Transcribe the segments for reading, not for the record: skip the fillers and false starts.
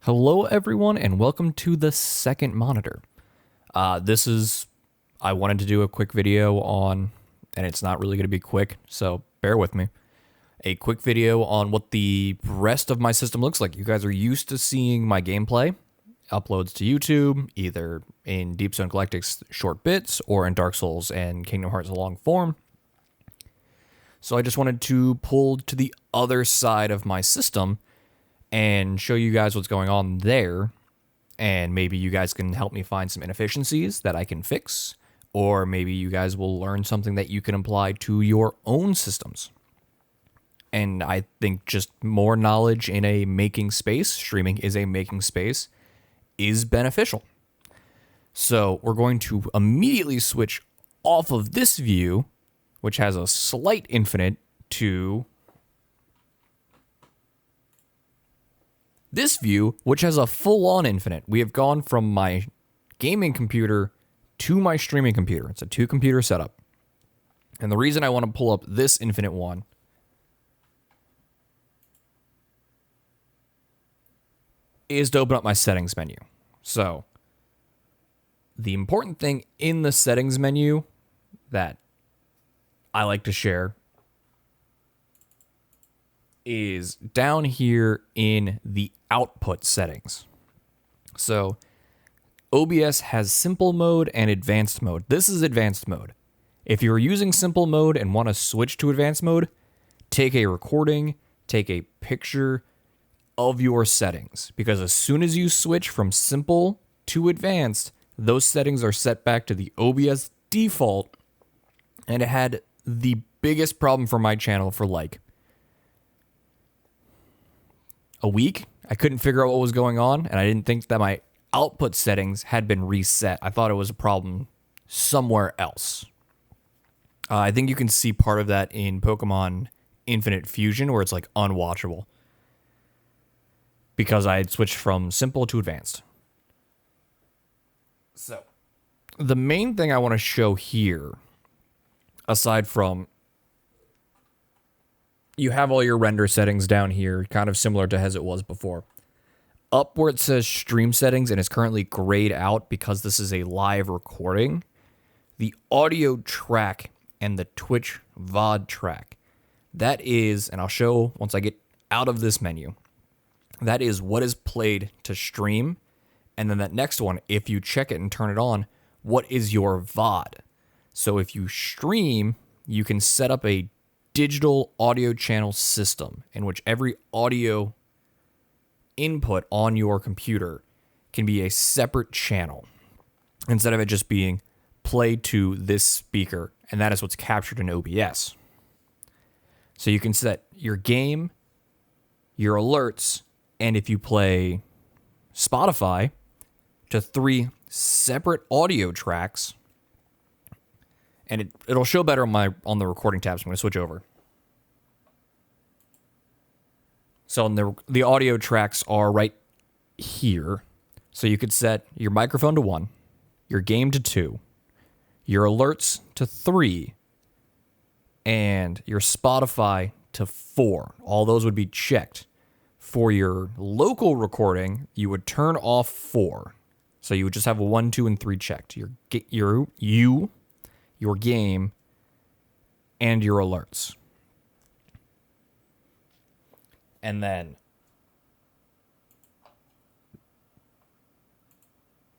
Hello, everyone, and welcome to the second monitor. I wanted to do a quick video on, and it's not really going to be quick, so bear with me. A quick video on what the rest of my system looks like. You guys are used to seeing my gameplay uploads to YouTube, either in Deep Stone Galactic's short bits or in Dark Souls and Kingdom Hearts long form. So I just wanted to pull to the other side of my system and show you guys what's going on there, and maybe you guys can help me find some inefficiencies that I can fix, or maybe you guys will learn something that you can apply to your own systems. And I think just more knowledge in a making space, streaming is a making space, is beneficial. So we're going to immediately switch off of this view, which has a slight infinite, to this view, which has a full-on infinite. We have gone from my gaming computer to my streaming computer. It's a two-computer setup. And the reason I want to pull up this infinite one is to open up my settings menu. So, the important thing in the settings menu that I like to share is down here in the output settings. So OBS has simple mode and advanced mode. This is advanced mode. If you're using simple mode and want to switch to advanced mode, take a recording, take a picture of your settings, because as soon as you switch from simple to advanced, those settings are set back to the OBS default, and it had the biggest problem for my channel for like a week. I couldn't figure out what was going on, and I didn't think that my output settings had been reset. I thought it was a problem somewhere else. I think you can see part of that in Pokemon Infinite Fusion, where it's like unwatchable, because I had switched from simple to advanced. So the main thing I want to show here, aside from you have all your render settings down here, kind of similar to as it was before. Up where it says stream settings and is currently grayed out because this is a live recording, the audio track and the Twitch VOD track, that is, and I'll show once I get out of this menu, that is what is played to stream. And then that next one, if you check it and turn it on, what is your VOD? So if you stream, you can set up a digital audio channel system in which every audio input on your computer can be a separate channel instead of it just being played to this speaker, and that is what's captured in OBS. So you can set your game, your alerts, and if you play Spotify, to 3 separate audio tracks. And it'll show better on the recording tabs. I'm going to switch over. So the audio tracks are right here. So you could set your microphone to 1, your game to 2, your alerts to 3, and your Spotify to 4. All those would be checked. For your local recording, you would turn off 4. So you would just have a 1, 2, and 3 checked. Your game, and your alerts. And then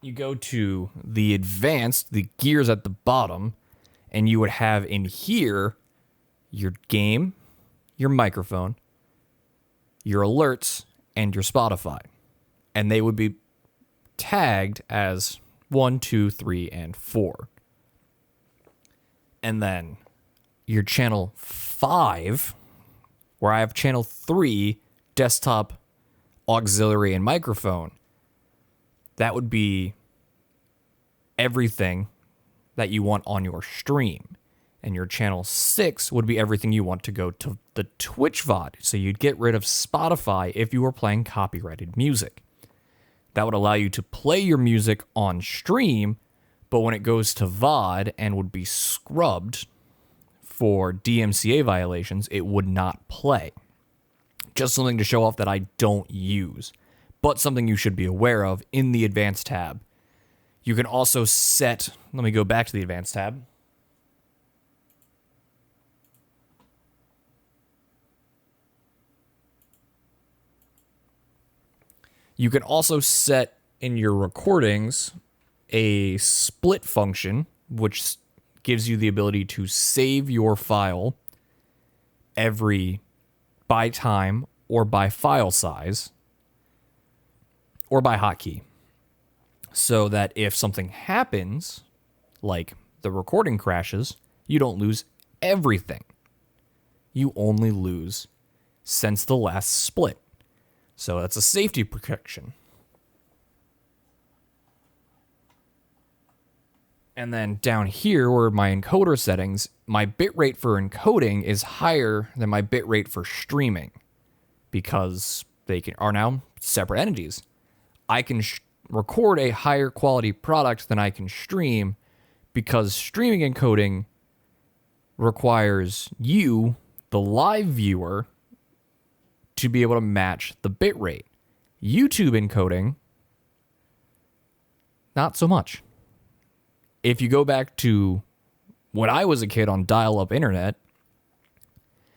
you go to the advanced, the gears at the bottom, and you would have in here your game, your microphone, your alerts, and your Spotify. And they would be tagged as 1, 2, 3, and 4. And then your channel 5, where I have channel 3, desktop, auxiliary, and microphone, that would be everything that you want on your stream. And your channel 6 would be everything you want to go to the Twitch VOD. So you'd get rid of Spotify if you were playing copyrighted music. That would allow you to play your music on stream, but when it goes to VOD and would be scrubbed for DMCA violations, it would not play. Just something to show off that I don't use. but something you should be aware of in the Advanced tab. You can also set, let me go back to the Advanced tab. You can also set in your recordings a split function, which gives you the ability to save your file by time or by file size or by hotkey. So that if something happens, like the recording crashes, you don't lose everything. You only lose since the last split. So that's a safety protection. And then down here where my encoder settings, my bitrate for encoding is higher than my bitrate for streaming because they are now separate entities. I can record a higher quality product than I can stream because streaming encoding requires you, the live viewer, to be able to match the bitrate. YouTube encoding, not so much. If you go back to when I was a kid on dial-up internet,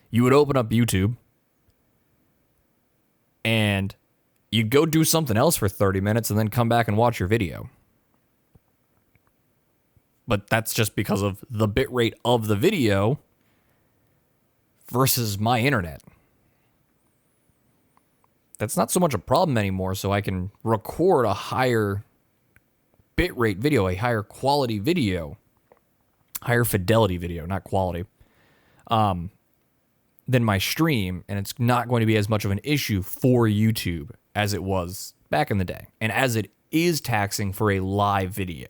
you would open up YouTube and you'd go do something else for 30 minutes and then come back and watch your video. But that's just because of the bitrate of the video versus my internet. That's not so much a problem anymore, so I can record a higher bitrate video, a higher quality video, higher fidelity video, not quality, than my stream, and it's not going to be as much of an issue for YouTube as it was back in the day, and as it is taxing for a live video.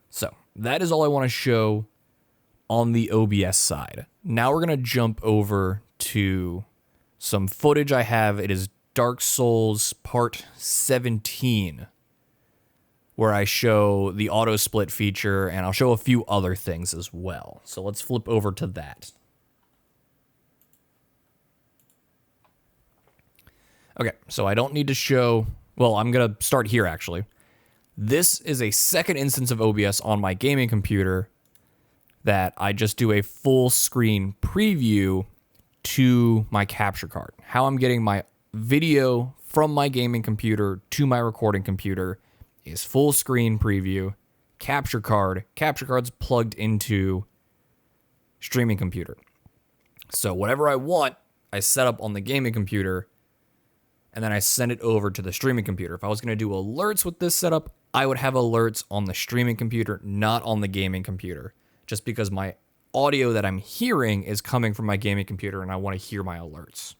So that is all I want to show on the OBS side. Now we're going to jump over to some footage I have. It is Dark Souls Part 17, where I show the auto split feature, and I'll show a few other things as well. So let's flip over to that. Okay, so I don't need to show, well, I'm going to start here actually. This is a second instance of OBS on my gaming computer that I just do a full screen preview to my capture card. How I'm getting my video from my gaming computer to my recording computer is full screen preview, capture card's plugged into streaming computer. So whatever I want, I set up on the gaming computer, and then I send it over to the streaming computer. If I was going to do alerts with this setup, I would have alerts on the streaming computer, not on the gaming computer, just because my audio that I'm hearing is coming from my gaming computer and I want to hear my alerts.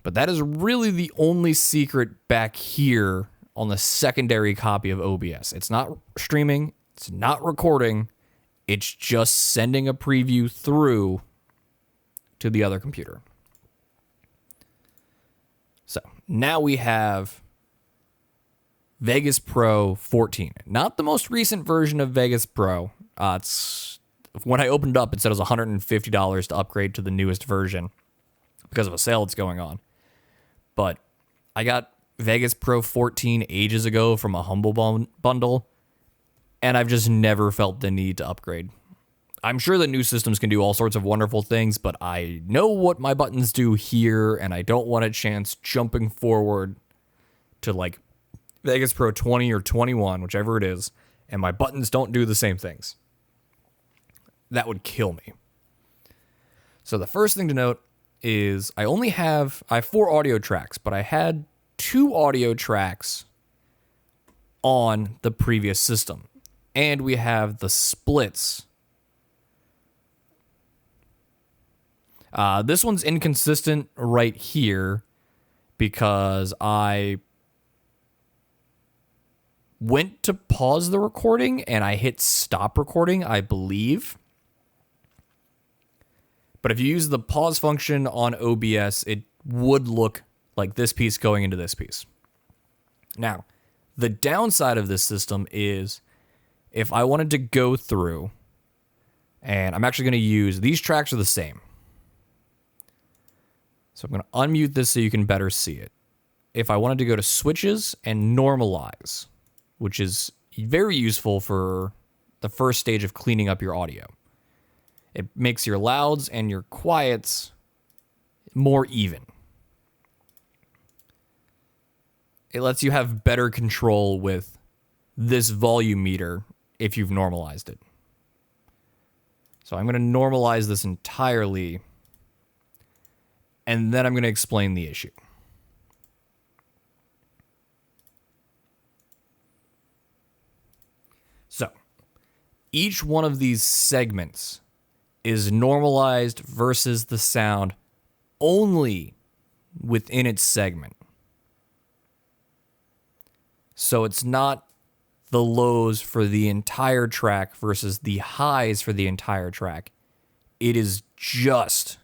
But that is really the only secret back here on the secondary copy of OBS. It's not streaming, it's not recording, it's just sending a preview through to the other computer. So now we have Vegas Pro 14. Not the most recent version of Vegas Pro. It's when I opened it up, it said it was $150 to upgrade to the newest version because of a sale that's going on. But I got Vegas Pro 14 ages ago from a Humble Bundle, and I've just never felt the need to upgrade. I'm sure that new systems can do all sorts of wonderful things, but I know what my buttons do here, and I don't want a chance jumping forward to like Vegas Pro 20 or 21, whichever it is, and my buttons don't do the same things. That would kill me. So the first thing to note is I have 4 audio tracks, but I had 2 audio tracks on the previous system. And we have the splits. This one's inconsistent right here because I went to pause the recording and I hit stop recording, I believe. But if you use the pause function on OBS, it would look like this piece going into this piece. Now, the downside of this system is if I wanted to go through, and I'm actually going to use, these tracks are the same. So I'm going to unmute this so you can better see it. If I wanted to go to switches and normalize, which is very useful for the first stage of cleaning up your audio. It makes your louds and your quiets more even. It lets you have better control with this volume meter if you've normalized it. So I'm going to normalize this entirely, and then I'm going to explain the issue. So each one of these segments is normalized versus the sound only within its segment. So it's not the lows for the entire track versus the highs for the entire track. It is just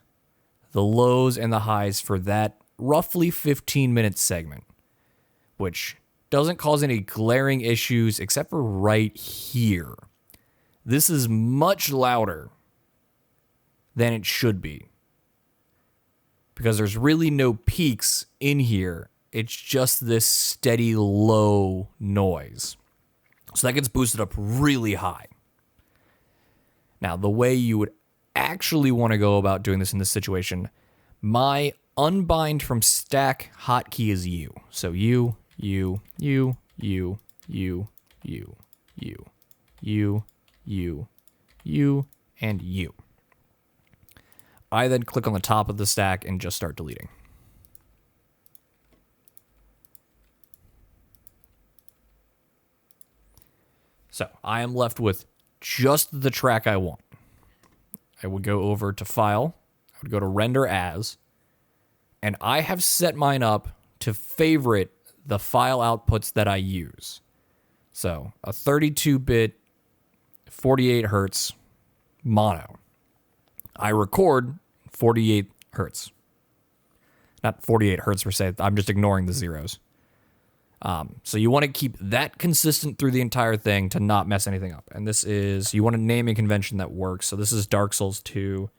the lows and the highs for that roughly 15-minute segment, which doesn't cause any glaring issues except for right here. This is much louder than it should be because there's really no peaks in here. It's just this steady low noise. So that gets boosted up really high. Now, the way you would actually want to go about doing this in this situation, my unbind from stack hotkey is U. So U, U, U, U, U, U, U, U, U, U, and U. I then click on the top of the stack and just start deleting. So I am left with just the track I want. I would go over to File, I would go to Render As, and I have set mine up to favorite the file outputs that I use. So a 32-bit, 48 hertz mono. I record 48 hertz. Not 48 hertz per se, I'm just ignoring the zeros. So you want to keep that consistent through the entire thing to not mess anything up. And this is, you want a naming convention that works. So this is Dark Souls 2,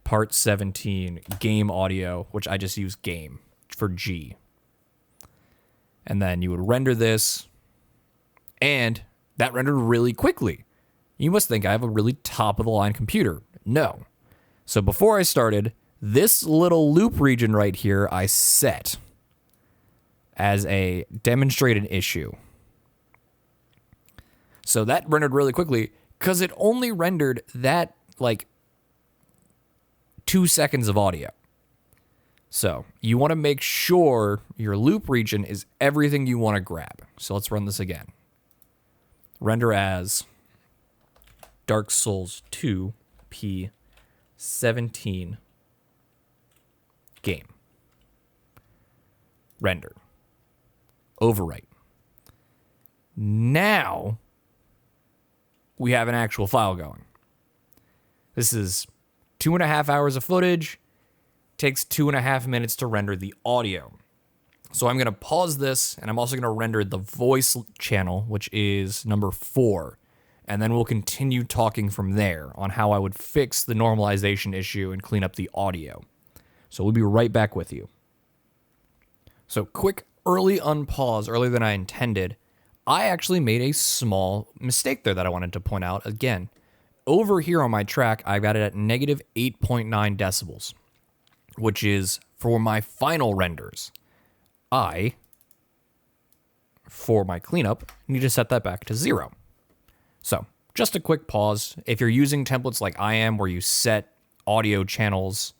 Part 17, Game Audio, which I just use Game for G. And then you would render this, and that rendered really quickly. You must think I have a really top-of-the-line computer. No. So before I started, this little loop region right here I set as a demonstrated issue. So that rendered really quickly because it only rendered that like 2 seconds of audio. So you want to make sure your loop region is everything you want to grab. So let's run this again. Render as Dark Souls 2 P17 game. Render. Overwrite. Now we have an actual file going. This is 2.5 hours of footage. Takes 2.5 minutes to render the audio. So I'm going to pause this, and I'm also going to render the voice channel, which is number 4. And then we'll continue talking from there on how I would fix the normalization issue and clean up the audio. So we'll be right back with you. So quick early unpause, earlier than I intended. I actually made a small mistake there that I wanted to point out. Again, over here on my track, I've got it at negative 8.9 decibels, which is for my final renders. For my cleanup, need to set that back to 0. So just a quick pause. If you're using templates like I am, where you set audio channels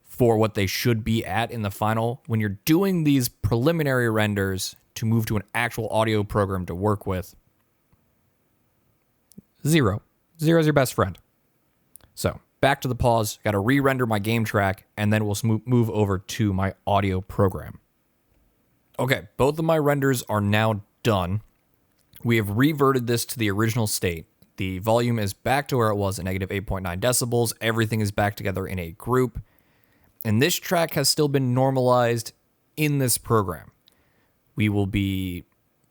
for what they should be at in the final, when you're doing these preliminary renders to move to an actual audio program to work with, 0. 0 is your best friend. So back to the pause, got to re-render my game track, and then we'll move over to my audio program. Okay, both of my renders are now done. We have reverted this to the original state. The volume is back to where it was at negative 8.9 decibels. Everything is back together in a group. And this track has still been normalized in this program. We will be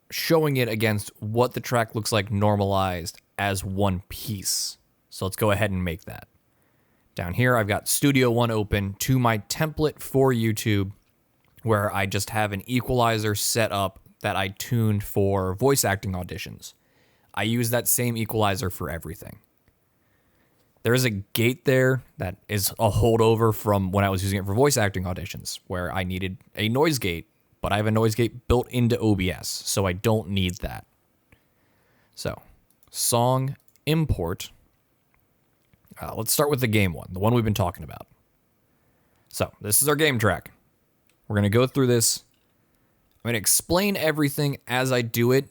showing it against what the track looks like normalized as one piece. So let's go ahead and make that. Down here, I've got Studio One open to my template for YouTube, where I just have an equalizer set up that I tuned for voice acting auditions. I use that same equalizer for everything. There is a gate there that is a holdover from when I was using it for voice acting auditions, where I needed a noise gate, but I have a noise gate built into OBS, so I don't need that. So, song import. Let's start with the game one, the one we've been talking about. So, this is our game track. We're going to go through this. I'm going to explain everything as I do it,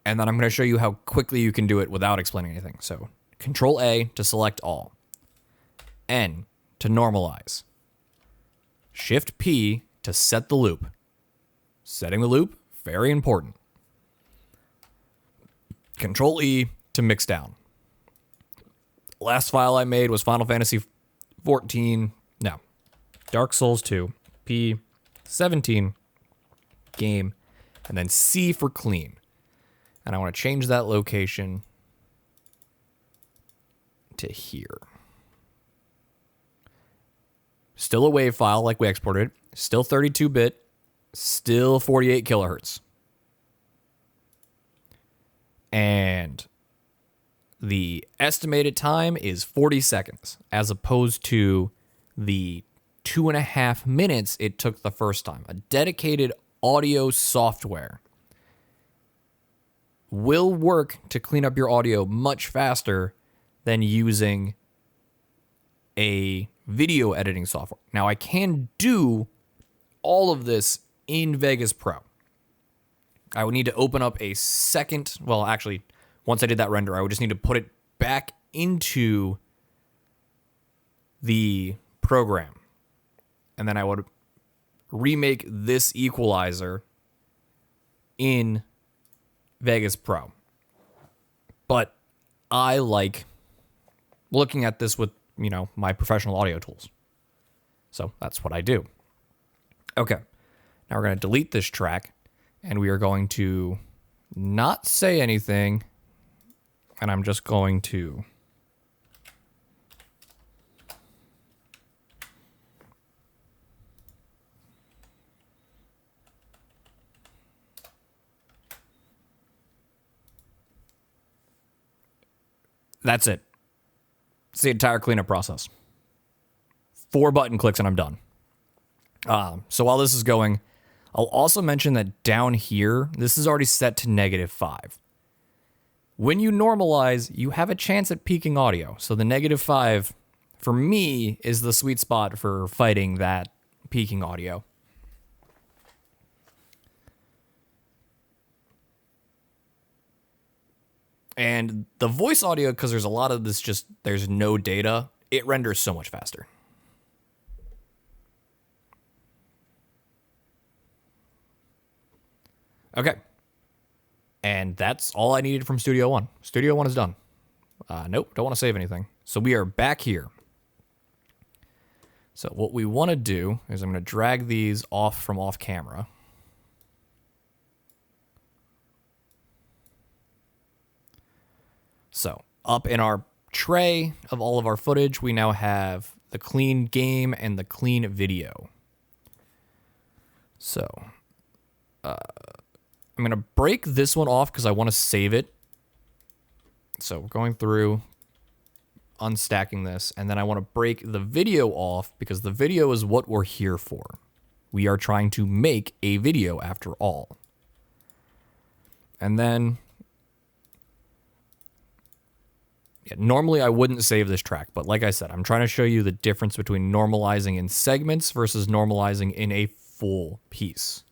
and then I'm going to show you how quickly you can do it without explaining anything. So, Control A to select all. N to normalize. Shift P to set the loop. Setting the loop, very important. Control E to mix down. Last file I made was Final Fantasy 14. No. Dark Souls 2. P17. Game. And then C for clean. And I want to change that location to here. Still a WAV file like we exported it. Still 32-bit. Still 48 kilohertz. And the estimated time is 40 seconds, as opposed to the 2.5 minutes it took the first time. A dedicated audio software will work to clean up your audio much faster than using a video editing software. Now, I can do all of this in Vegas Pro. I would need to open up a second, well, actually, once I did that render, I would just need to put it back into the program. And then I would remake this equalizer in Vegas Pro. But I like looking at this with, my professional audio tools. So that's what I do. Okay. Now we're going to delete this track, and we are going to not say anything, and I'm just going to that's it. It's the entire cleanup process. 4 button clicks and I'm done. So while this is going, I'll also mention that down here, this is already set to -5. When you normalize, you have a chance at peaking audio. So the -5, for me, is the sweet spot for fighting that peaking audio. And the voice audio, because there's a lot of this there's no data, it renders so much faster. Okay. And that's all I needed from Studio One. Studio One is done. Nope, don't want to save anything. So we are back here. So what we want to do is I'm going to drag these off from off camera. So up in our tray of all of our footage, we now have the clean game and the clean video. So I'm going to break this one off because I want to save it. So going through, unstacking this, and then I want to break the video off because the video is what we're here for. We are trying to make a video after all. And then normally I wouldn't save this track, but like I said, I'm trying to show you the difference between normalizing in segments versus normalizing in a full piece.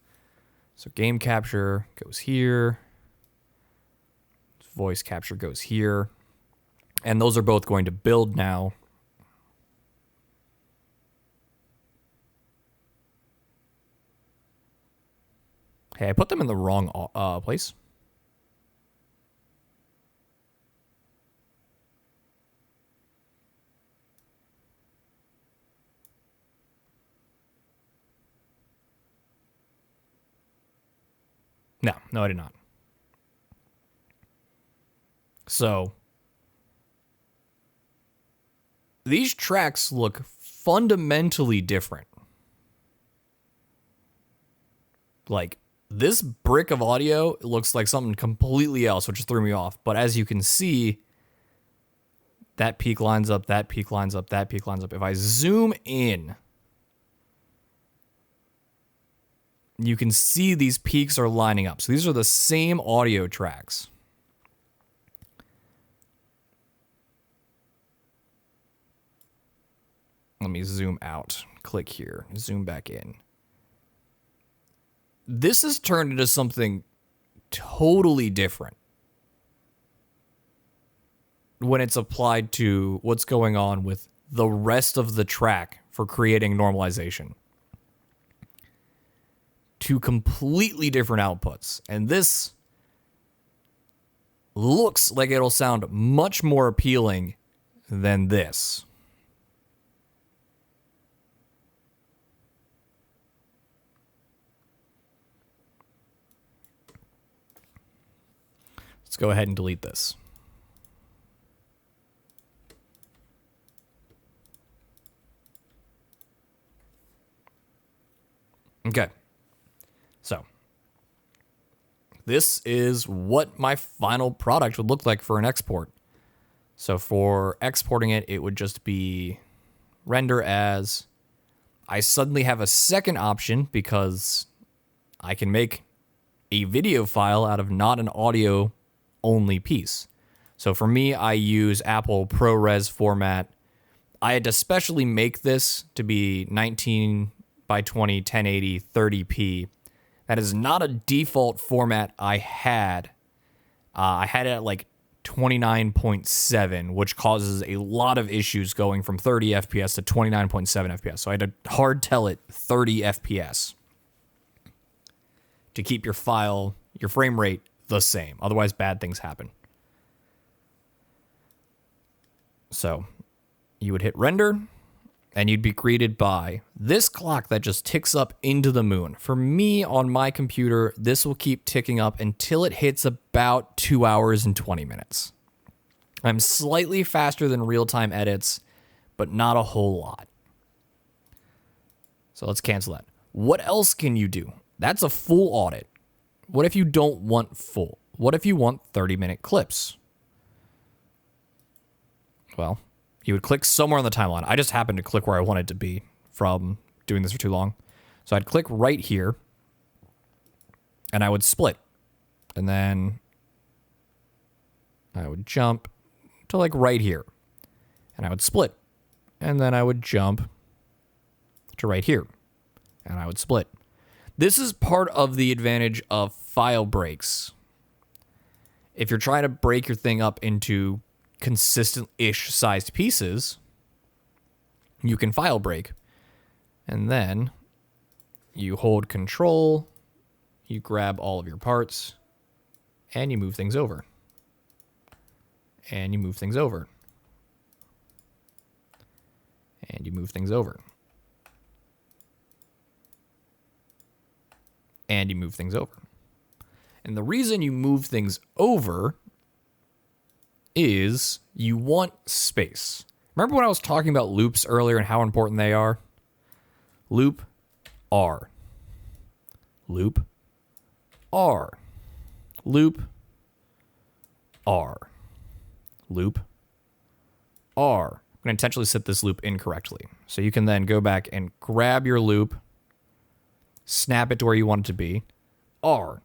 So game capture goes here. Voice capture goes here. And those are both going to build now. Hey, I put them in the wrong place. No, I did not. So these tracks look fundamentally different. Like, this brick of audio looks like something completely else, which threw me off. But as you can see, that peak lines up, that peak lines up, that peak lines up. If I zoom in, you can see these peaks are lining up. So these are the same audio tracks. Let me zoom out. Click here. Zoom back in. This has turned into something totally different when it's applied to what's going on with the rest of the track for creating normalization. Two completely different outputs. And this looks like it'll sound much more appealing than this. Let's go ahead and delete this. Okay. So, this is what my final product would look like for an export. So for exporting it, it would just be render as. I suddenly have a second option because I can make a video file out of not an audio only piece. So for me, I use Apple ProRes format. I had to specially make this to be 19 by 20, 1080, 30p. That is not a default format I had. I had it at like 29.7, which causes a lot of issues going from 30 FPS to 29.7 FPS. So I had to hard tell it 30 FPS to keep your file, your frame rate the same. Otherwise, bad things happen. So you would hit render, and you'd be greeted by this clock that just ticks up into the moon. For me, on my computer, this will keep ticking up until it hits about 2 hours and 20 minutes. I'm slightly faster than real-time edits, but not a whole lot. So let's cancel that. What else can you do? That's a full audit. What if you don't want full? What if you want 30-minute clips? Well, you would click somewhere on the timeline. I just happened to click where I wanted to be from doing this for too long. So I'd click right here, and I would split. And then I would jump to like right here. And I would split. And then I would jump to right here. And I would split. This is part of the advantage of file breaks. If you're trying to break your thing up into consistent-ish sized pieces, you can file break. And then you hold control, you grab all of your parts, and you move things over. And you move things over. And you move things over. And you move things over. And the reason you move things over is you want space. Remember when I was talking about loops earlier and how important they are? Loop R. Loop R. Loop R. Loop R. I'm going to intentionally set this loop incorrectly. So you can then go back and grab your loop, snap it to where you want it to be. R.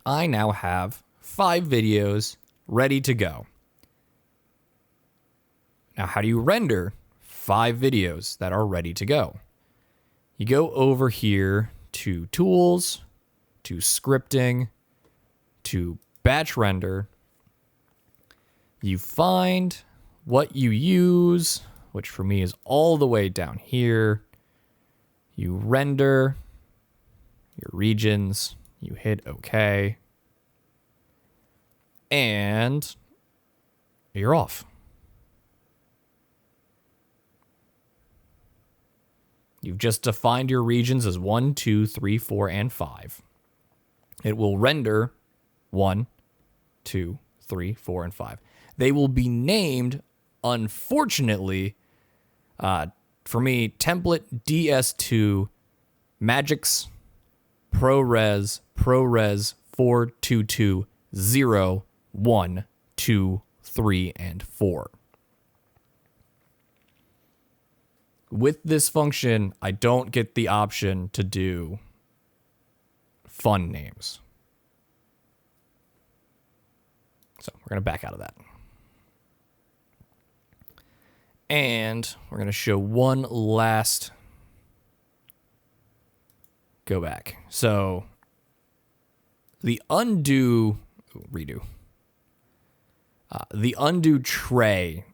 I now have 5 videos ready to go. Now, how do you render 5 videos that are ready to go? You go over here to Tools, to Scripting, to Batch Render. You find what you use, which for me is all the way down here. You render your regions. You hit OK. And you're off. You've just defined your regions as 1, 2, 3, 4, and 5. It will render 1, 2, 3, 4, and 5. They will be named, unfortunately, For me, template DS2 Magix ProRes 422 1 2 3 and 4. With this function, I don't get the option to do fun names. So we're going to back out of that. And we're going to show one last go back. So the undo tray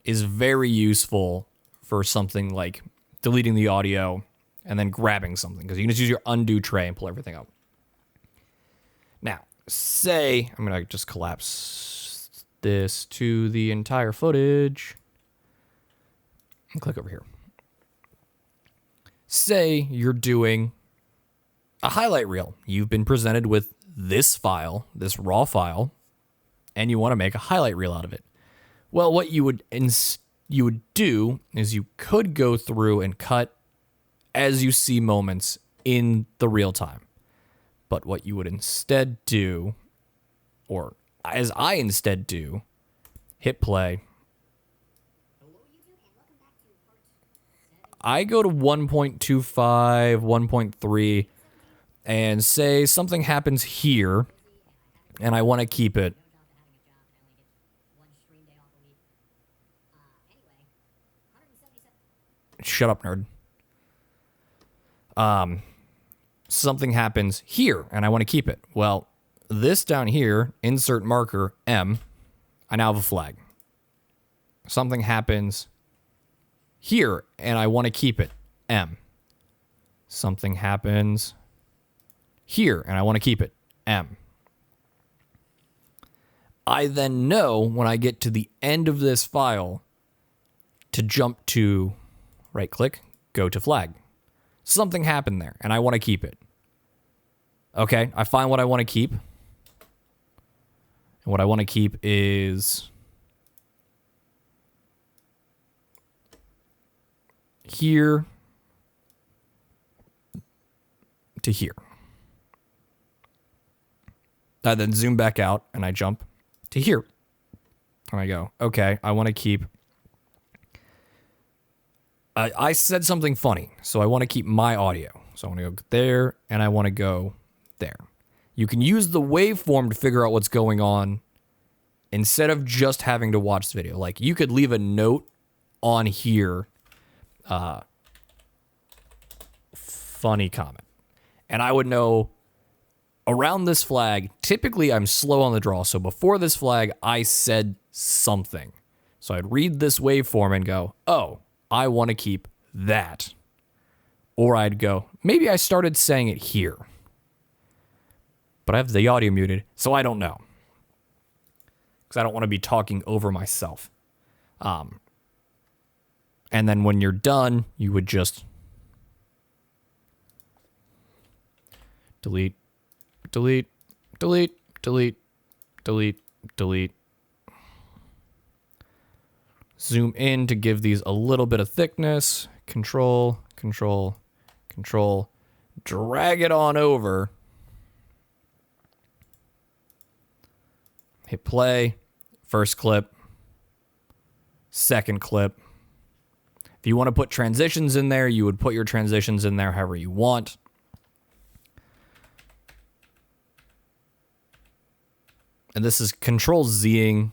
is very useful for something like deleting the audio and then grabbing something, because you can just use your undo tray and pull everything up. Now, say I'm going to just collapse this to the entire footage. And click over here. Say you're doing a highlight reel. You've been presented with this file, this raw file, and you want to make a highlight reel out of it. Well, what you would do is you could go through and cut as you see moments in the real time. But what you would instead do, or as I instead do, hit play. I go to 1.25, 1.3, and say something happens here, and I want to keep it. Shut up, nerd. Something happens here, and I want to keep it. Well, this down here, insert marker, M, I now have a flag. Something happens here, and I want to keep it, M. Something happens here, and I want to keep it, M. I then know when I get to the end of this file to jump to right-click, go to flag. Something happened there, and I want to keep it. Okay, I find what I want to keep. And what I want to keep is here to here. I then zoom back out, and I jump to here. And I go, okay, I want to keep... I said something funny, so I want to keep my audio. So I want to go there, and I want to go there. You can use the waveform to figure out what's going on instead of just having to watch the video. Like, you could leave a note on here, funny comment. And I would know around this flag, typically I'm slow on the draw, so before this flag, I said something. So I'd read this waveform and go, oh, I want to keep that. Or I'd go, maybe I started saying it here. But I have the audio muted, so I don't know. Because I don't want to be talking over myself. And then when you're done, you would just delete, delete, delete, delete, delete, delete. Zoom in to give these a little bit of thickness. Control, control, control. Drag it on over. Hit play. First clip. Second clip. If you want to put transitions in there, you would put your transitions in there however you want. And this is Control Zing,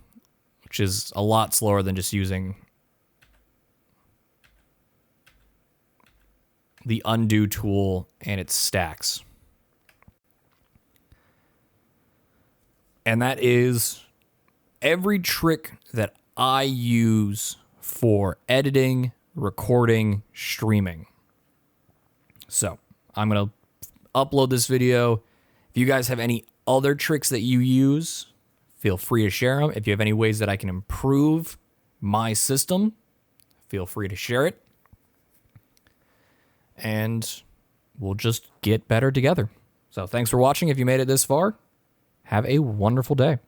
which is a lot slower than just using the undo tool and its stacks. And that is every trick that I use for editing, recording, streaming. So I'm going to upload this video. If you guys have any other tricks that you use, feel free to share them. If you have any ways that I can improve my system, feel free to share it. And we'll just get better together. So thanks for watching. If you made it this far, have a wonderful day.